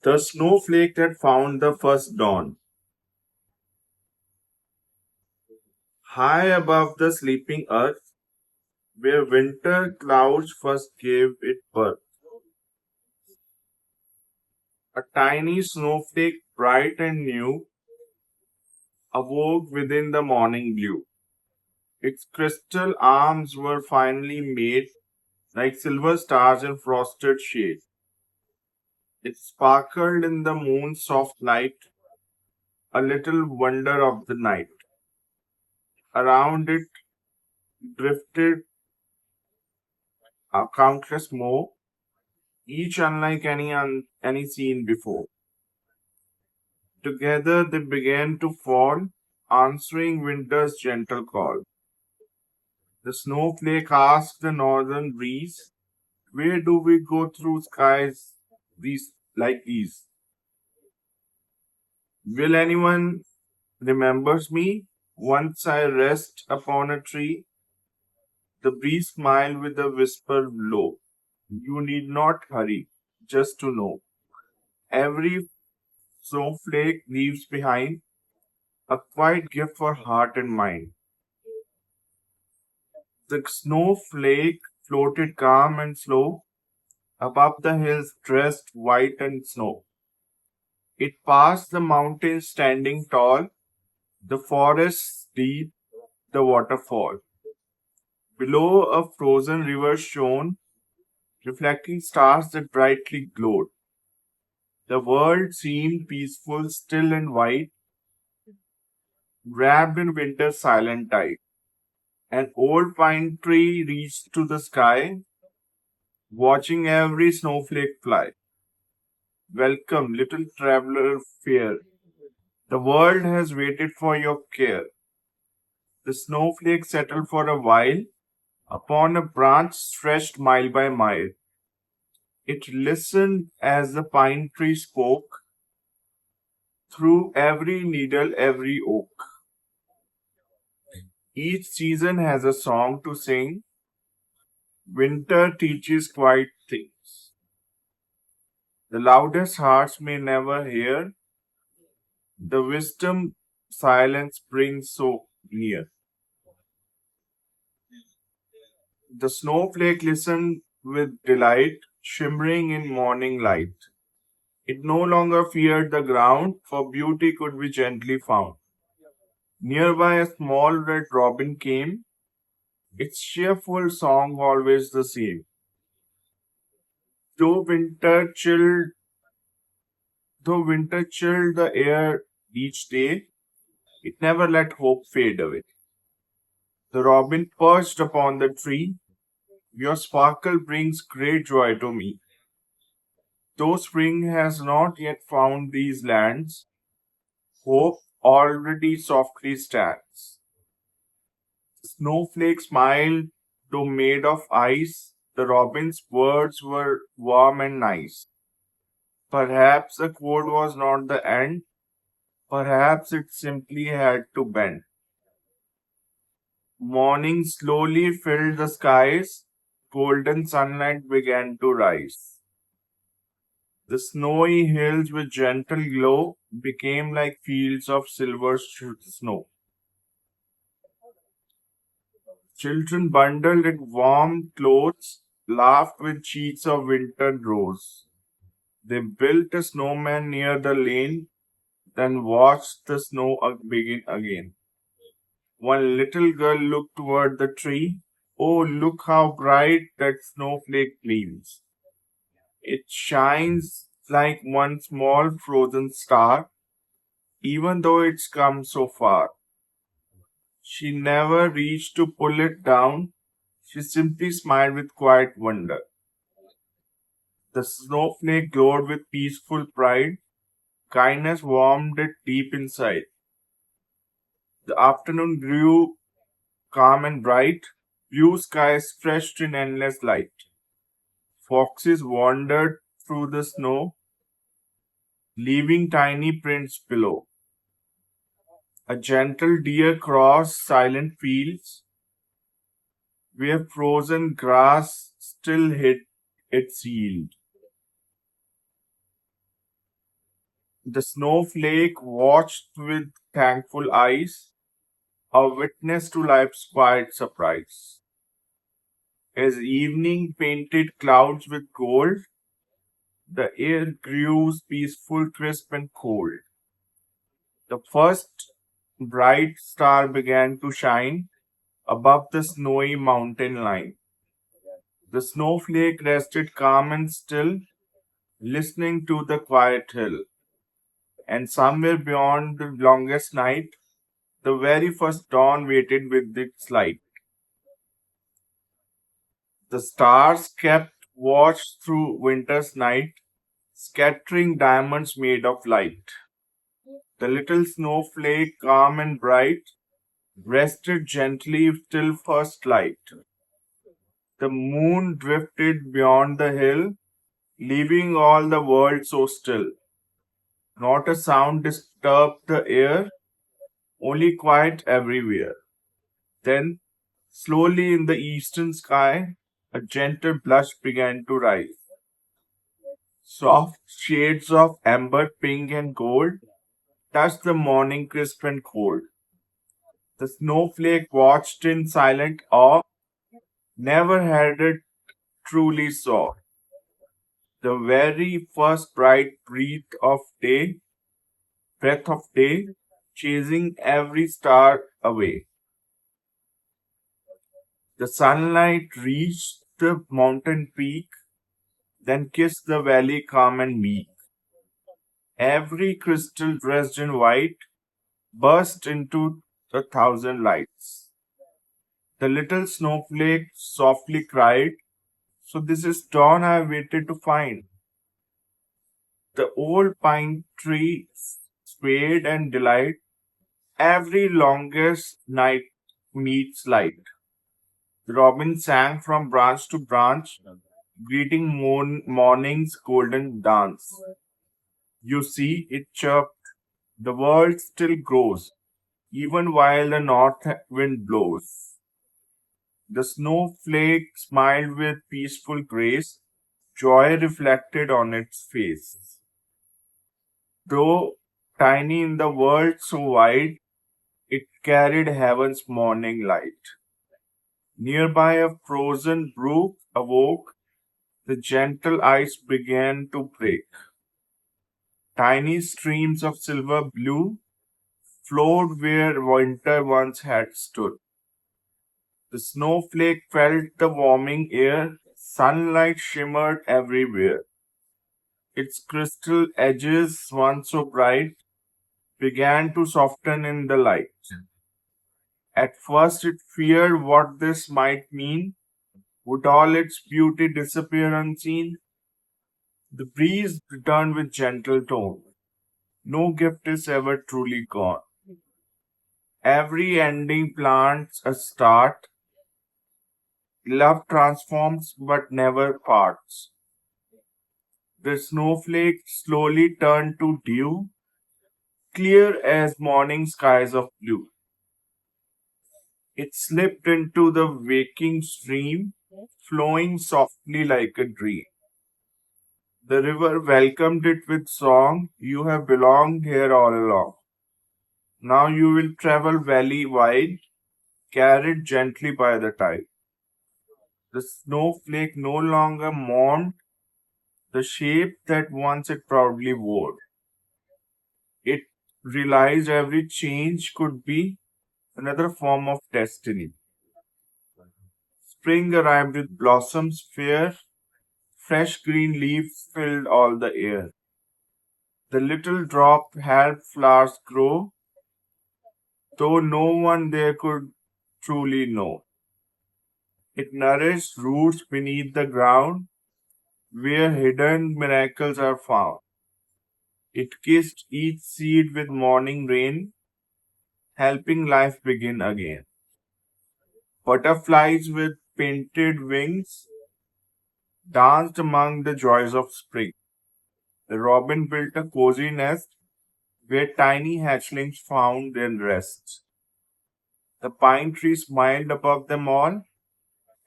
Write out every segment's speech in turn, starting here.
The snowflake that found the first dawn. High above the sleeping earth, where winter clouds first gave it birth, a tiny snowflake, bright and new, awoke within the morning blue. Its crystal arms were finely made like silver stars in frosted shade. It sparkled in the moon's soft light, a little wonder of the night. Around it drifted countless more, each unlike any seen before. Together they began to fall, answering winter's gentle call. The snowflake asked the northern breeze, "Where do we go through skies these? Will anyone remembers me? Once I rest upon a tree." The breeze smiled with a whisper low. "You need not hurry, just to know. Every snowflake leaves behind a quiet gift for heart and mind." The snowflake floated calm and slow above the hills dressed white and snow. It passed the mountains standing tall, the forests deep, the waterfall. Below a frozen river shone, reflecting stars that brightly glowed. The world seemed peaceful, still and white, wrapped in winter's silent tide. An old pine tree reached to the sky, watching every snowflake fly. "Welcome, little traveler fair. The world has waited for your care." The snowflake settled for a while upon a branch stretched mile by mile. It listened as the pine tree spoke through every needle, every oak. Each season has a song to sing. Winter teaches quiet things the loudest hearts may never hear. The wisdom silence brings so near. The snowflake listened with delight, shimmering in morning light. It no longer feared the ground, for beauty could be gently found. Nearby a small red robin came, its cheerful song always the same. Though winter chilled, though winter chilled the air each day, it never let hope fade away. The robin perched upon the tree. "Your sparkle brings great joy to me. Though spring has not yet found these lands, hope already softly stands." Snowflake smiled, though made of ice. The robin's words were warm and nice. Perhaps the cold was not the end. Perhaps it simply had to bend. Morning slowly filled the skies. Golden sunlight began to rise. The snowy hills with gentle glow became like fields of silver snow. Children bundled in warm clothes laughed with sheets of winter rose. They built a snowman near the lane, then watched the snow begin again. One little girl looked toward the tree. "Oh, look how bright that snowflake gleams. It shines like one small frozen star, even though it's come so far." She never reached to pull it down. She simply smiled with quiet wonder. The snowflake glowed with peaceful pride. Kindness warmed it deep inside. The afternoon grew calm and bright. Blue skies stretched in endless light. Foxes wandered through the snow, leaving tiny prints below. A gentle deer crossed silent fields where frozen grass still hid its yield. The snowflake watched with thankful eyes, a witness to life's quiet surprise. As evening painted clouds with gold, the air grew peaceful, crisp, and cold. The first bright star began to shine above the snowy mountain line. The snowflake rested calm and still, listening to the quiet hill. And somewhere beyond the longest night, the very first dawn waited with its light. The stars kept watch through winter's night, scattering diamonds made of light. The little snowflake, calm and bright, rested gently till first light. The moon drifted beyond the hill, leaving all the world so still. Not a sound disturbed the air, only quiet everywhere. Then, slowly in the eastern sky, a gentle blush began to rise. Soft shades of amber, pink, and gold touched the morning crisp and cold. The snowflake watched in silent awe, never had it truly saw. The very first bright breath of day, chasing every star away. The sunlight reached the mountain peak, then kissed the valley calm and meek. Every crystal dressed in white burst into a thousand lights. The little snowflake softly cried, "So this is dawn I waited to find." The old pine tree swayed and delight. Every longest night meets light. The robin sang from branch to branch, greeting morning's golden dance. You see, it chirped, the world still grows, even while the north wind blows. The snowflake smiled with peaceful grace, joy reflected on its face. Though tiny in the world so wide, it carried heaven's morning light. Nearby a frozen brook awoke, the gentle ice began to break. Tiny streams of silver blue flowed where winter once had stood. The snowflake felt the warming air, sunlight shimmered everywhere. Its crystal edges, once so bright, began to soften in the light. At first it feared what this might mean. Would all its beauty disappear unseen? The breeze returned with gentle tone. No gift is ever truly gone. Every ending plants a start. Love transforms but never parts. The snowflake slowly turned to dew, clear as morning skies of blue. It slipped into the waking stream, flowing softly like a dream. The river welcomed it with song. You have belonged here all along. Now you will travel valley wide, carried gently by the tide. The snowflake no longer mourned the shape that once it proudly wore. It realized every change could be another form of destiny. Spring arrived with blossoms fair, fresh green leaves filled all the air. The little drop helped flowers grow, though no one there could truly know. It nourished roots beneath the ground, where hidden miracles are found. It kissed each seed with morning rain, helping life begin again. Butterflies with painted wings danced among the joys of spring. The robin built a cozy nest where tiny hatchlings found their rest. The pine tree smiled above them all.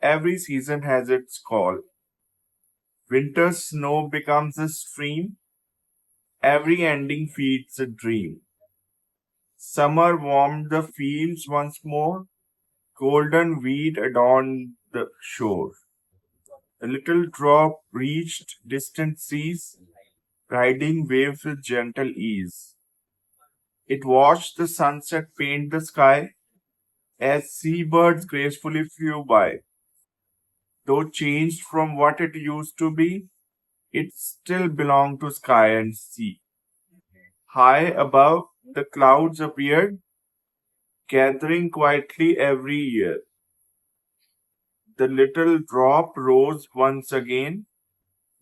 Every season has its call. Winter's snow becomes a stream, Every ending feeds a dream. Summer warmed the fields once more. Golden wheat adorned the shore. A little drop reached distant seas, riding waves with gentle ease. It watched the sunset paint the sky as seabirds gracefully flew by. Though changed from what it used to be, it still belonged to sky and sea. High above, the clouds appeared, gathering quietly every year. The little drop rose once again,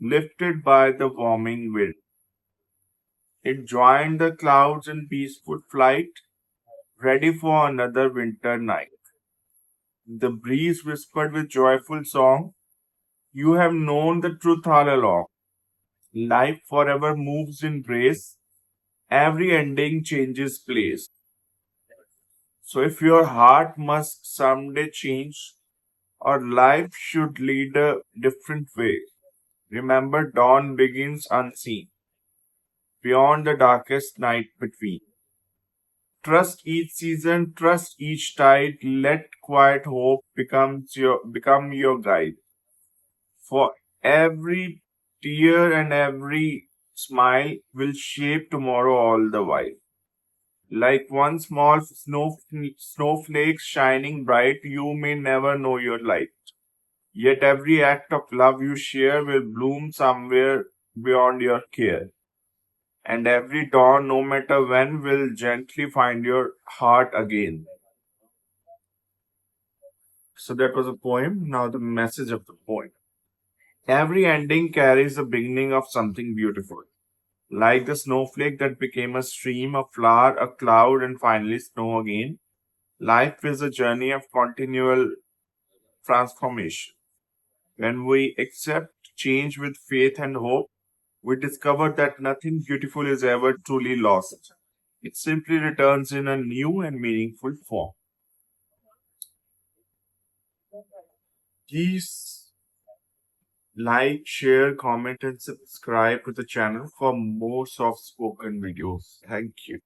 lifted by the warming wind. It joined the clouds in peaceful flight, ready for another winter night. The breeze whispered with joyful song, "You have known the truth all along. Life forever moves in grace. Every ending changes place. So if your heart must someday change, or life should lead a different way, remember dawn begins unseen, beyond the darkest night between. Trust each season, trust each tide, let quiet hope become your guide. For every tear and every smile will shape tomorrow all the while. Like one small snowflake shining bright, you may never know your light. Yet every act of love you share will bloom somewhere beyond your care. And every dawn, no matter when, will gently find your heart again. So that was a poem. Now the message of the poem. Every ending carries the beginning of something beautiful. Like the snowflake that became a stream, a flower, a cloud, and finally snow again. Life is a journey of continual transformation. When we accept change with faith and hope, we discover that nothing beautiful is ever truly lost. It simply returns in a new and meaningful form. Please like, share, comment, and subscribe to the channel for more soft spoken videos. Thank you.